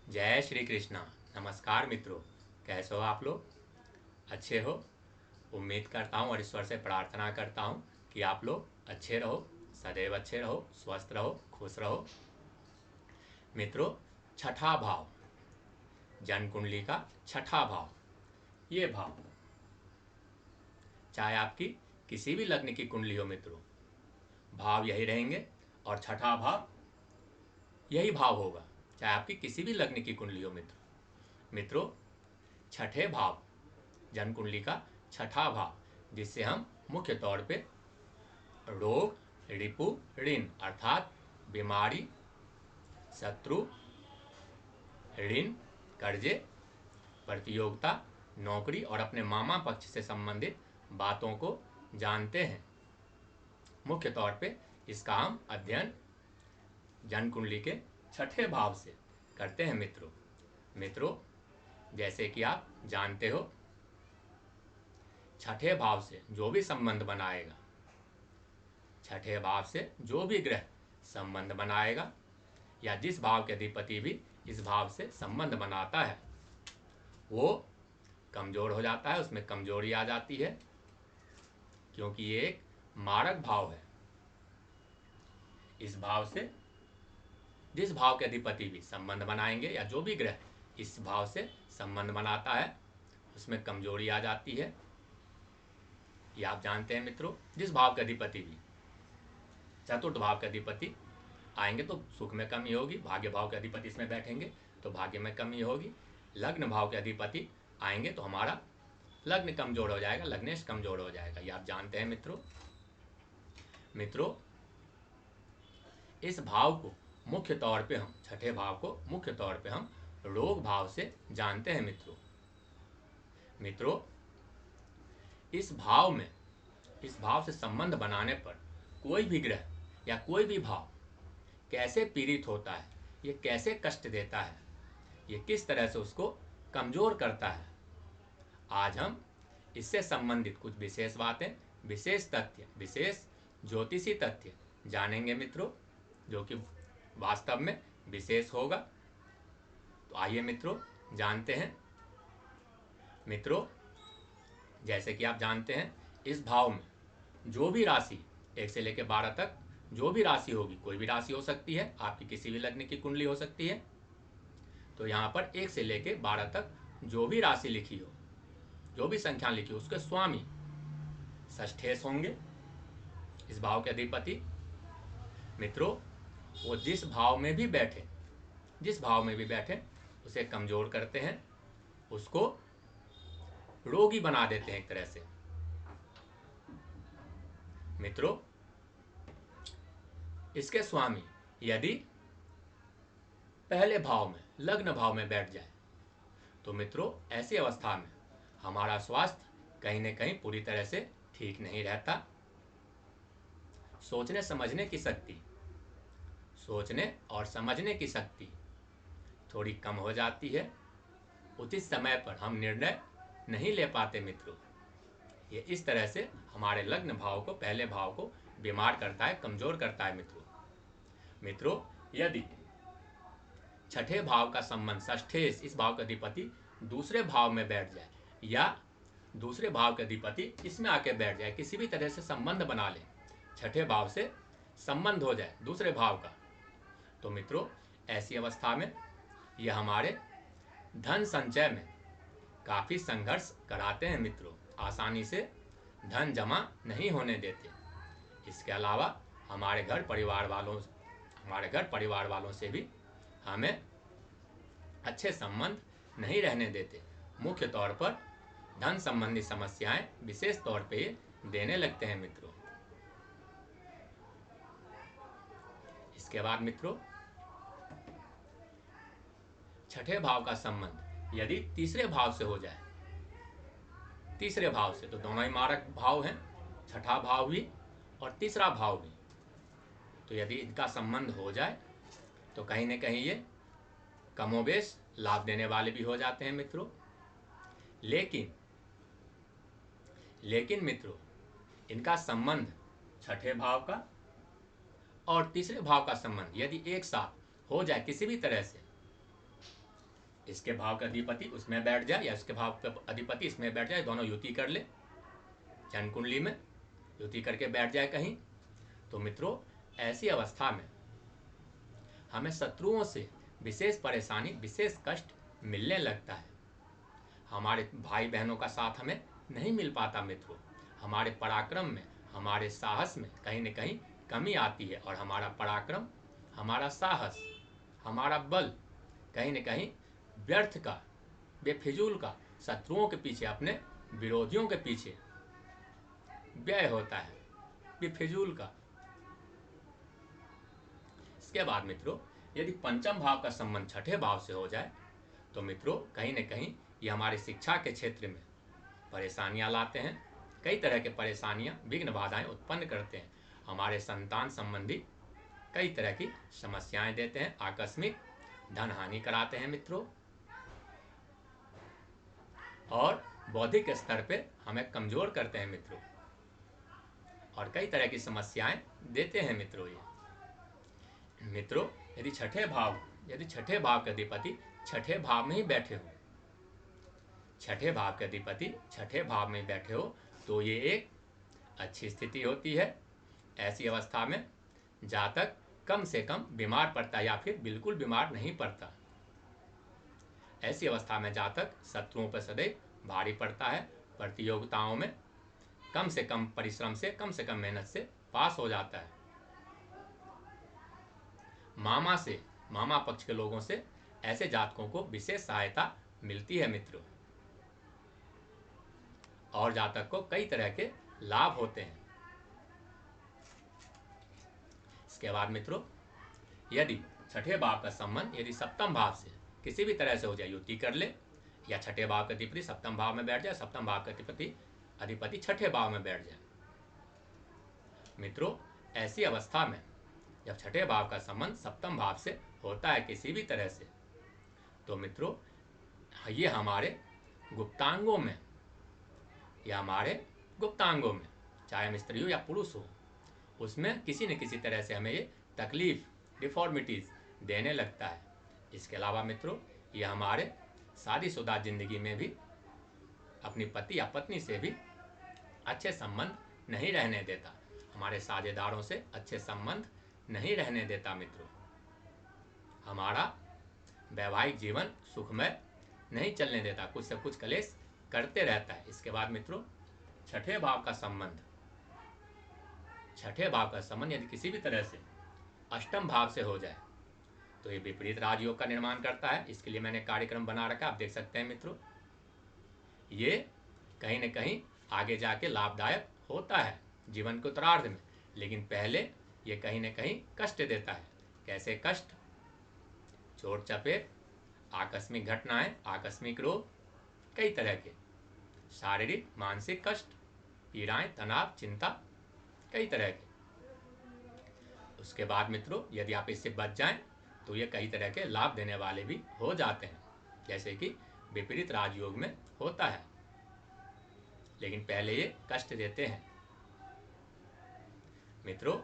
जय श्री कृष्णा। नमस्कार मित्रों, कैसे हो आप लोग? अच्छे हो? उम्मीद करता हूँ और ईश्वर से प्रार्थना करता हूँ कि आप लोग अच्छे रहो, सदैव अच्छे रहो, स्वस्थ रहो, खुश रहो। मित्रों, छठा भाव, जन्म कुंडली का छठा भाव, ये भाव चाहे आपकी किसी भी लग्न की कुंडली हो मित्रों, भाव यही रहेंगे और छठा भाव यही भाव होगा, चाहे आपकी किसी भी लग्न की कुंडली हो मित्रों, छठे भाव, जन्म कुंडली का छठा भाव, जिससे हम मुख्य तौर पे रोग, रिपु, ऋण अर्थात बीमारी, शत्रु, ऋण, कर्जे, प्रतियोगिता, नौकरी और अपने मामा पक्ष से संबंधित बातों को जानते हैं। मुख्य तौर पे इसका हम अध्ययन जन्म कुंडली के छठे भाव से करते हैं मित्रों, जैसे कि आप जानते हो, छठे भाव से जो भी संबंध बनाएगा, छठे भाव से जो भी ग्रह संबंध बनाएगा या जिस भाव के अधिपति भी इस भाव से संबंध बनाता है वो कमजोर हो जाता है, उसमें कमजोरी आ जाती है, क्योंकि ये एक मारक भाव है। इस भाव से जिस भाव के अधिपति भी संबंध बनाएंगे या जो भी ग्रह इस भाव से संबंध बनाता है उसमें कमजोरी आ जाती है। ये आप जानते हैं मित्रों, जिस भाव के अधिपति भी, चतुर्थ भाव के अधिपति आएंगे तो सुख में कमी होगी, भाग्य भाव के अधिपति इसमें बैठेंगे तो भाग्य में कमी होगी, लग्न भाव के अधिपति आएंगे तो हमारा लग्न कमजोर हो जाएगा, लग्नेश कमजोर हो जाएगा। ये आप जानते हैं मित्रों, इस भाव को मुख्य तौर पे हम, छठे भाव को मुख्य तौर पे हम रोग भाव से जानते हैं मित्रों, इस भाव से संबंध बनाने पर कोई भी ग्रह या कोई भी भाव कैसे पीड़ित होता है, ये कैसे कष्ट देता है, ये किस तरह से उसको कमजोर करता है, आज हम इससे संबंधित कुछ विशेष बातें, विशेष तथ्य, विशेष ज्योतिषी तथ्य जानेंगे मित्रों, जो कि वास्तव में विशेष होगा। तो आइए मित्रों जानते हैं। मित्रों, जैसे कि आप जानते हैं, इस भाव में जो भी राशि 1 से लेकर 12 तक जो भी राशि होगी, कोई भी राशि हो सकती है, आपकी किसी भी लग्न की कुंडली हो सकती है, तो यहाँ पर 1 से लेकर 12 तक जो भी राशि लिखी हो, जो भी संख्या लिखी हो, उसके स्वामी षष्ठेश होंगे, इस भाव के अधिपति। मित्रों, वो जिस भाव में भी बैठे उसे कमजोर करते हैं, उसको रोगी बना देते हैं एक तरह से। मित्रों, इसके स्वामी यदि पहले भाव में, लग्न भाव में बैठ जाए तो मित्रों ऐसी अवस्था में हमारा स्वास्थ्य कहीं न कहीं पूरी तरह से ठीक नहीं रहता। सोचने और समझने की शक्ति थोड़ी कम हो जाती है, उचित समय पर हम निर्णय नहीं ले पाते मित्रों। ये इस तरह से हमारे लग्न भाव को, पहले भाव को बीमार करता है, कमजोर करता है मित्रों, यदि छठे भाव का संबंध षष्ठेश, इस भाव का अधिपति दूसरे भाव में बैठ जाए या दूसरे भाव के अधिपति इसमें आके बैठ जाए, किसी भी तरह से संबंध बना ले, छठे भाव से संबंध हो जाए दूसरे भाव का, तो मित्रों ऐसी अवस्था में यह हमारे धन संचय में काफी संघर्ष कराते हैं मित्रों, आसानी से धन जमा नहीं होने देते। इसके अलावा हमारे घर परिवार वालों से भी हमें अच्छे संबंध नहीं रहने देते। मुख्य तौर पर धन संबंधी समस्याएं विशेष तौर पे देने लगते हैं मित्रों। इसके बाद मित्रों, छठे भाव का संबंध यदि तीसरे भाव से हो जाए, तीसरे भाव से, तो दोनों ही मारक भाव हैं, छठा भाव भी और तीसरा भाव भी, तो यदि इनका संबंध हो जाए तो कहीं न कहीं ये कमोबेश लाभ देने वाले भी हो जाते हैं मित्रों। लेकिन मित्रों, इनका संबंध, छठे भाव का और तीसरे भाव का संबंध यदि एक साथ हो जाए किसी भी तरह से, इसके भाव का अधिपति उसमें बैठ जाए या उसके भाव का अधिपति इसमें बैठ जाए, दोनों युति कर ले, जन्म कुंडली में युति करके बैठ जाए कहीं, तो मित्रों ऐसी अवस्था में हमें शत्रुओं से विशेष परेशानी, विशेष कष्ट मिलने लगता है। हमारे भाई बहनों का साथ हमें नहीं मिल पाता मित्रों। हमारे पराक्रम में, हमारे साहस में कहीं न कहीं कमी आती है और हमारा पराक्रम, हमारा साहस, हमारा बल कहीं न कहीं व्यर्थ का, बेफिजूल का, शत्रुओं के पीछे, अपने विरोधियों के पीछे व्यय होता है, बेफिजूल का। इसके बाद मित्रों यदि पंचम भाव का संबंध छठे भाव से हो जाए तो मित्रों कहीं न कहीं ये हमारी शिक्षा के क्षेत्र में परेशानियां लाते हैं। कई तरह के परेशानियां, विघ्न बाधाएं उत्पन्न करते हैं। हमारे संतान संबंधी कई तरह की समस्याएं देते हैं, आकस्मिक धन हानि कराते हैं मित्रों, और बौद्धिक स्तर पे हमें कमजोर करते हैं मित्रों, और कई तरह की समस्याएं देते हैं मित्रों। ये मित्रों यदि छठे भाव के अधिपति छठे भाव में ही बैठे हो, छठे भाव के अधिपति छठे भाव में बैठे हो तो ये एक अच्छी स्थिति होती है। ऐसी अवस्था में जातक कम से कम बीमार पड़ता है या फिर बिल्कुल बीमार नहीं पड़ता। ऐसी अवस्था में जातक शत्रुओं पर सदैव भारी पड़ता है, प्रतियोगिताओं में कम से कम परिश्रम से, कम से कम मेहनत से पास हो जाता है। मामा पक्ष के लोगों से ऐसे जातकों को विशेष सहायता मिलती है मित्रों, और जातक को कई तरह के लाभ होते हैं। इसके बाद मित्रों यदि छठे भाव का संबंध यदि सप्तम भाव से किसी भी तरह से हो जाए, युति कर ले या छठे भाव का अधिपति सप्तम भाव में बैठ जाए, सप्तम भाव का अधिपति छठे भाव में बैठ जाए मित्रों, ऐसी अवस्था में जब छठे भाव का संबंध सप्तम भाव से होता है किसी भी तरह से, तो मित्रों ये हमारे गुप्तांगों में चाहे हम स्त्री हो या पुरुष हो, उसमें किसी न किसी तरह से हमें ये तकलीफ, डिफॉर्मिटीज देने लगता है। इसके अलावा मित्रों ये हमारे शादीशुदा जिंदगी में भी अपनी पति या पत्नी से भी अच्छे संबंध नहीं रहने देता, हमारे साझेदारों से अच्छे संबंध नहीं रहने देता मित्रों। हमारा वैवाहिक जीवन सुखमय नहीं चलने देता, कुछ से कुछ कलेश करते रहता है। इसके बाद मित्रों छठे भाव का संबंध यदि किसी भी तरह से अष्टम भाव से हो जाए तो ये विपरीत राजयोग का निर्माण करता है। इसके लिए मैंने कार्यक्रम बना रखा, आप देख सकते हैं मित्रों। ये कहीं न कहीं आगे जाके लाभदायक होता है जीवन के उत्तरार्ध में, लेकिन पहले ये कहीं न कहीं कष्ट देता है। कैसे कष्ट? चोट चपेट, आकस्मिक घटनाएं, आकस्मिक रोग, कई तरह के शारीरिक मानसिक कष्ट, पीड़ाएं, तनाव, चिंता, कई तरह के। उसके बाद मित्रों यदि आप इससे बच जाएं तो ये कई तरह के लाभ देने वाले भी हो जाते हैं, जैसे कि विपरीत राजयोग में होता है, लेकिन पहले ये कष्ट देते हैं मित्रों।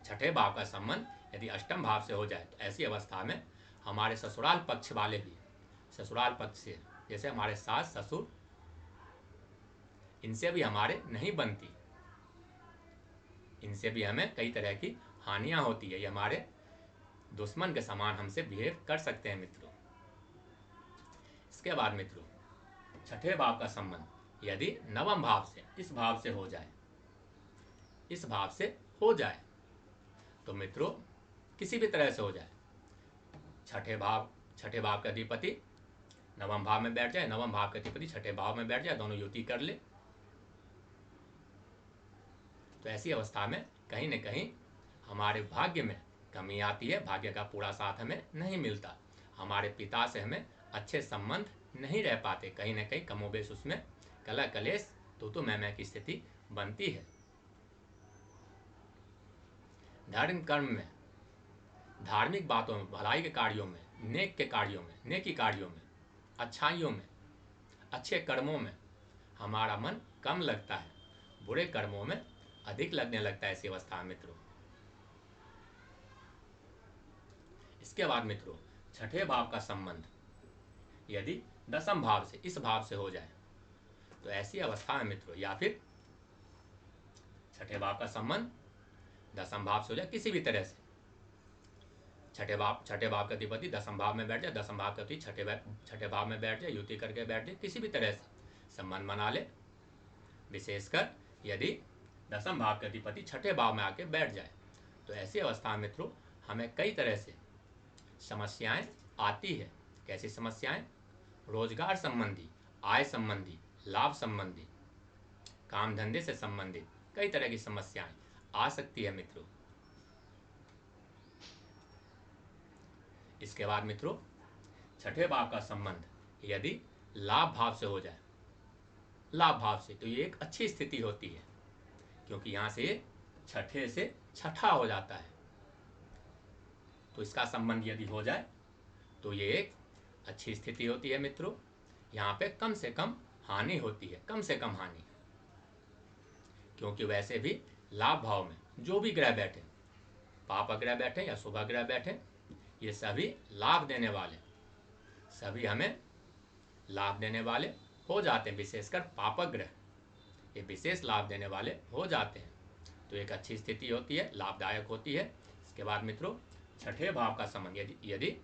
छठे भाव का संबंध यदि अष्टम भाव से हो जाए तो ऐसी अवस्था में हमारे ससुराल पक्ष वाले भी, ससुराल पक्ष से जैसे हमारे सास ससुर, इनसे भी हमारे नहीं बनती, इनसे भी हमें कई तरह की हानियां होती है। ये हमारे दुश्मन के समान हमसे बिहेव कर सकते हैं मित्रों। इसके बाद मित्रों छठे भाव का संबंध यदि नवम भाव से, इस भाव से हो जाए तो मित्रों किसी भी तरह से हो जाए, छठे भाव का अधिपति नवम भाव में बैठ जाए, नवम भाव का अधिपति छठे भाव में बैठ जाए, दोनों युति कर ले, तो ऐसी अवस्था में कहीं न कहीं हमारे भाग्य में कमी आती है, भाग्य का पूरा साथ हमें नहीं मिलता, हमारे पिता से हमें अच्छे संबंध नहीं रह पाते, कहीं न कहीं कमोबेश उसमें कलह कलेश, तो मैं की स्थिति बनती है। धर्म कर्म में, धार्मिक बातों में, भलाई के कार्यों में, नेकी कार्यों में, अच्छाइयों में, अच्छे कर्मों में हमारा मन कम लगता है, बुरे कर्मों में अधिक लगने लगता है ऐसी अवस्था में मित्रों। इसके बाद मित्रों छठे भाव का संबंध यदि दसम भाव से, इस भाव से हो जाए, तो ऐसी अवस्था में मित्रों, या फिर छठे भाव का संबंध दसम भाव से हो जाए किसी भी तरह से, छठे भाव का अधिपति दसम भाव में बैठ जाए, दसम भाव का अधिपति छठे भाव में बैठ जाए, युति करके बैठ जाए, किसी भी तरह से संबंध बना ले, विशेषकर यदि दसम भाव का अधिपति छठे भाव में आके बैठ जाए, तो ऐसी अवस्था में मित्रों हमें कई तरह से समस्याएं आती है। कैसी समस्याएं? रोजगार संबंधी, आय संबंधी, लाभ संबंधी, काम धंधे से संबंधित कई तरह की समस्याएं आ सकती है मित्रों। इसके बाद मित्रों छठे भाव का संबंध यदि लाभ भाव से हो जाए, लाभ भाव से, तो ये एक अच्छी स्थिति होती है, क्योंकि यहां से छठे से छठा हो जाता है, तो इसका संबंध यदि हो जाए तो ये एक अच्छी स्थिति होती है मित्रों। यहाँ पे कम से कम हानि होती है, कम से कम हानि, क्योंकि वैसे भी लाभ भाव में जो भी ग्रह बैठे, पाप ग्रह बैठे या शुभ ग्रह बैठे, ये सभी लाभ देने वाले, सभी हमें लाभ देने वाले हो जाते हैं। विशेषकर पाप ग्रह ये विशेष लाभ देने वाले हो जाते हैं, तो एक अच्छी स्थिति होती है, लाभदायक होती है। इसके बाद मित्रों छठे भाव का संबंध यदि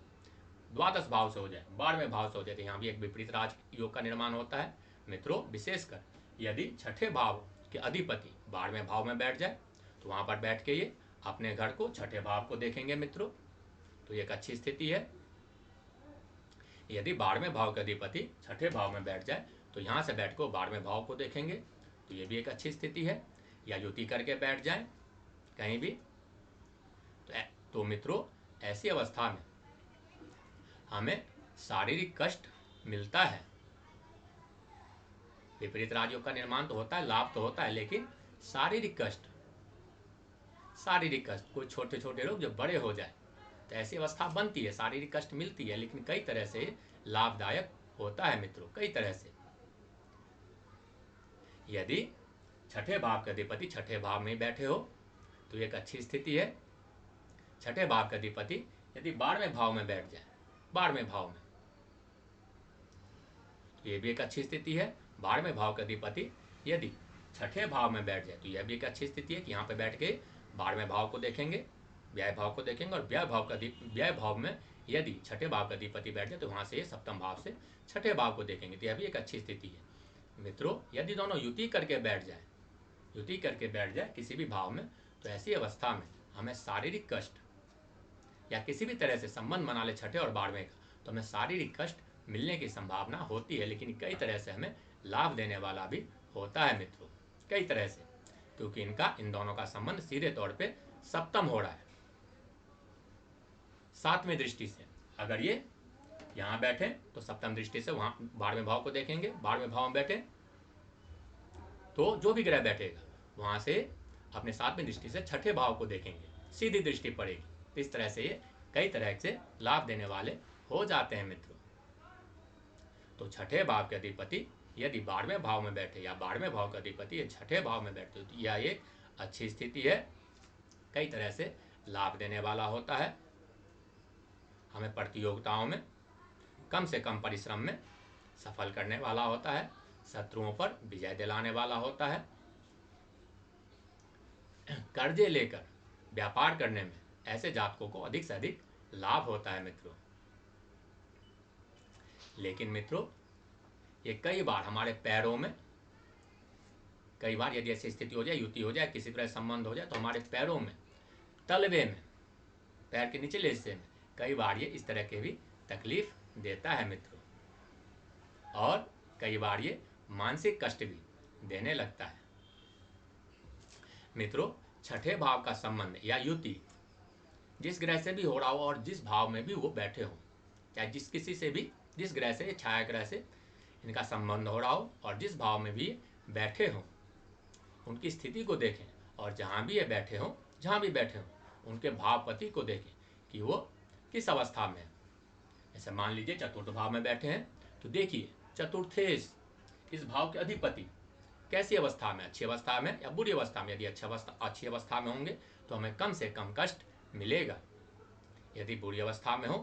द्वादश भाव से हो जाए, 12वें भाव से हो जाए, तो यहाँ भी एक विपरीत राज योग का निर्माण होता है मित्रों। विशेषकर यदि छठे भाव के अधिपति 12वें भाव में बैठ जाए, तो वहाँ पर बैठ के ये अपने घर को, छठे भाव को देखेंगे मित्रों, तो एक अच्छी स्थिति है। यदि 12वें भाव के अधिपति छठे भाव में बैठ जाए, तो यहाँ से बैठ कर 12वें भाव को देखेंगे, तो ये भी एक अच्छी स्थिति है। या युति करके बैठ जाए कहीं भी, तो मित्रों ऐसी अवस्था में हमें शारीरिक कष्ट मिलता है। विपरीत राजयोग का निर्माण तो होता है, लाभ तो होता है, लेकिन शारीरिक कष्ट, कोई छोटे छोटे रोग जब बड़े हो जाए तो ऐसी अवस्था बनती है, शारीरिक कष्ट मिलती है, लेकिन कई तरह से लाभदायक होता है मित्रों, कई तरह से। यदि छठे भाव के अधिपति छठे भाव में बैठे हो तो एक अच्छी स्थिति है। छठे भाव के अधिपति यदि 12वें भाव में बैठ जाए, 12वें भाव में, तो ये भी एक अच्छी स्थिति है। 12वें भाव के अधिपति यदि छठे भाव में बैठ जाए, तो यह भी एक अच्छी स्थिति है कि यहाँ पे बैठ के 12वें भाव को देखेंगे, व्यय भाव को देखेंगे, और व्यय भाव में यदि छठे भाव का अधिपति बैठ जाए, तो वहां से सप्तम भाव से छठे भाव को देखेंगे, तो यह भी एक अच्छी स्थिति है मित्रों। यदि दोनों युति करके बैठ जाए किसी भी भाव में, तो ऐसी अवस्था में हमें शारीरिक कष्ट या किसी भी तरह से संबंध बना ले छठे और 12वें का, तो हमें शारीरिक कष्ट मिलने की संभावना होती है, लेकिन कई तरह से हमें लाभ देने वाला भी होता है मित्रों, कई तरह से, क्योंकि इन दोनों का संबंध सीधे तौर पे सप्तम हो रहा है, 7वें दृष्टि से। अगर ये यहाँ बैठे तो सप्तम दृष्टि से वहां 12वें भाव को देखेंगे, 12वें भाव में बैठे तो जो भी ग्रह बैठेगा वहां से अपने 7वें दृष्टि से छठे भाव को देखेंगे, सीधी दृष्टि पड़ेगी। तो इस तरह से ये कई तरह से लाभ देने वाले हो जाते हैं मित्रों। तो छठे भाव के अधिपति यदि 12वें भाव में बैठे या 12वें भाव के अधिपति छठे भाव में बैठे, तो यह एक अच्छी स्थिति है, कई तरह से लाभ देने वाला होता है। हमें प्रतियोगिताओं में कम से कम परिश्रम में सफल करने वाला होता है, शत्रुओं पर विजय दिलाने वाला होता है। कर्जे लेकर व्यापार करने में ऐसे जातकों को अधिक से अधिक लाभ होता है मित्रों। लेकिन मित्रों ये कई बार हमारे पैरों में, कई बार यदि ऐसी स्थिति हो जाए, युति हो जाए, किसी तरह संबंध हो जाए, तो हमारे पैरों में, तलवे में, पैर के निचले हिस्से में कई बार ये इस तरह के भी तकलीफ देता है मित्रों, और कई बार ये मानसिक कष्ट भी देने लगता है मित्रों। छठे भाव का संबंध या युति जिस ग्रह से भी हो रहा हो और जिस भाव में भी वो बैठे हो, चाहे किसी से भी, जिस ग्रह से, छाया ग्रह से इनका संबंध हो रहा हो और जिस भाव में भी बैठे हो, उनकी स्थिति को देखें, और जहाँ भी ये बैठे हो, उनके भावपति को देखें कि वो किस अवस्था में है। जैसे मान लीजिए चतुर्थ भाव में बैठे हैं, तो देखिए चतुर्थेश इस भाव के अधिपति कैसी अवस्था में, अच्छी अवस्था में या बुरी अवस्था में। यदि अच्छी अवस्था में होंगे तो हमें कम से कम कष्ट मिलेगा, यदि बुरी अवस्था में हो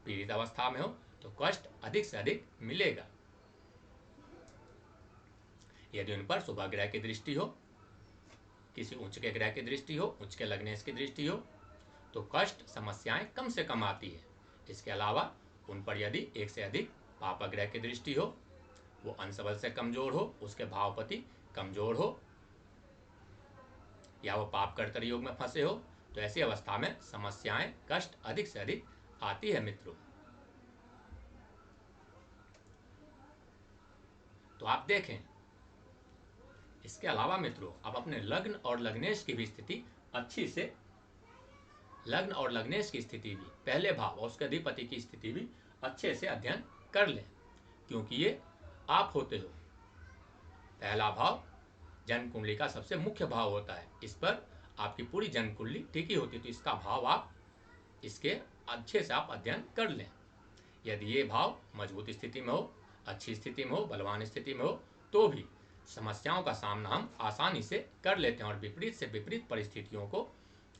पीड़ित अवस्था में हो तो कष्ट अधिक से अधिक मिलेगा। यदि उन पर शुभ ग्रह की दृष्टि हो, किसी उच्च के ग्रह की दृष्टि हो, उच्च के लग्नेश की दृष्टि हो, तो कष्ट समस्याएं कम से कम आती है। इसके अलावा उन पर यदि एक से अधिक पाप ग्रह की दृष्टि हो, वो अंश बल से कमजोर हो, उसके भावपति कमजोर हो, या वो पाप कर्तर योग में फंसे हो, तो ऐसी अवस्था में समस्याएं कष्ट अधिक से अधिक आती है मित्रों। तो आप देखें, इसके अलावा मित्रों आप अपने लग्न और लग्नेश की भी स्थिति अच्छी से, लग्न और लग्नेश की स्थिति भी, पहले भाव और उसके अधिपति की स्थिति भी अच्छे से अध्ययन कर लें, क्योंकि ये आप होते हो। पहला भाव जन्म कुंडली का सबसे मुख्य भाव होता है, इस पर आपकी पूरी जन्म कुंडली टिकी होती है, तो इसका भाव आप इसके अच्छे से आप अध्ययन कर लें। यदि ये भाव मजबूत स्थिति में हो, अच्छी स्थिति में हो, बलवान स्थिति में हो, तो भी समस्याओं का सामना हम आसानी से कर लेते हैं और विपरीत से विपरीत परिस्थितियों को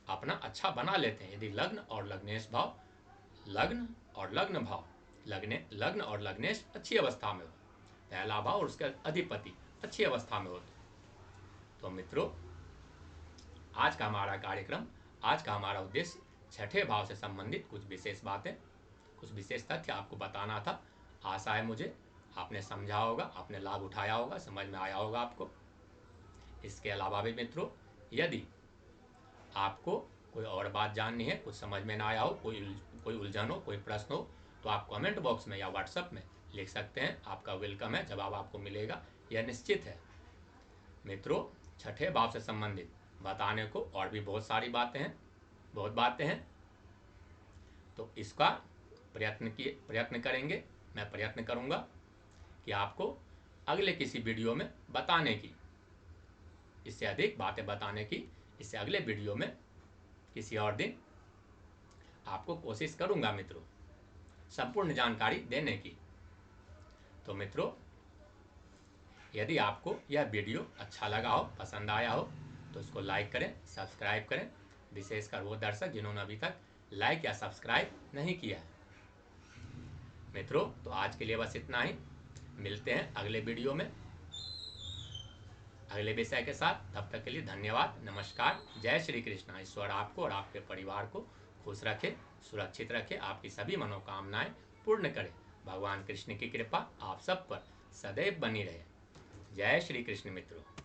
अपना अच्छा बना लेते हैं। यदि लग्न और लग्नेश भाव, लग्न और लग्न भाव, लग्न और लग्नेश अच्छी अवस्था में हो, पहला भाव और उसका अधिपति अच्छी अवस्था में हो, तो मित्रों आज का हमारा कार्यक्रम, आज का हमारा उद्देश्य छठे भाव से संबंधित कुछ विशेष बातें, कुछ विशेष तथ्य आपको बताना था। आशा है मुझे आपने समझा होगा, आपने लाभ उठाया होगा, समझ में आया होगा आपको। इसके अलावा भी मित्रों यदि आपको कोई और बात जाननी है, कुछ समझ में ना आया हो, कोई उलझन हो, कोई प्रश्न हो, तो आप कमेंट बॉक्स में या व्हाट्सएप में लिख सकते हैं। आपका वेलकम है, जवाब आपको मिलेगा, यह निश्चित है। मित्रों छठे भाव से संबंधित बताने को और भी बहुत सारी बातें हैं, बहुत बातें हैं, तो इसका प्रयत्न करेंगे, मैं प्रयत्न करूंगा कि आपको अगले किसी वीडियो में बताने की, इससे अधिक बातें बताने की, इससे अगले वीडियो में किसी और दिन आपको कोशिश करूंगा मित्रों संपूर्ण जानकारी देने की। तो मित्रों यदि आपको यह वीडियो अच्छा लगा हो, पसंद आया हो, तो इसको लाइक करें, सब्सक्राइब करें, विशेषकर वो दर्शक जिन्होंने अभी तक लाइक या सब्सक्राइब नहीं किया है। मित्रों तो आज के लिए बस इतना ही, मिलते हैं अगले वीडियो में अगले विषय के साथ। तब तक के लिए धन्यवाद, नमस्कार, जय श्री कृष्ण। ईश्वर आपको और आपके परिवार को खुश रखे, सुरक्षित रखे, आपकी सभी मनोकामनाएं पूर्ण करे। भगवान कृष्ण की कृपा आप सब पर सदैव बनी रहे। जय श्री कृष्ण मित्रों।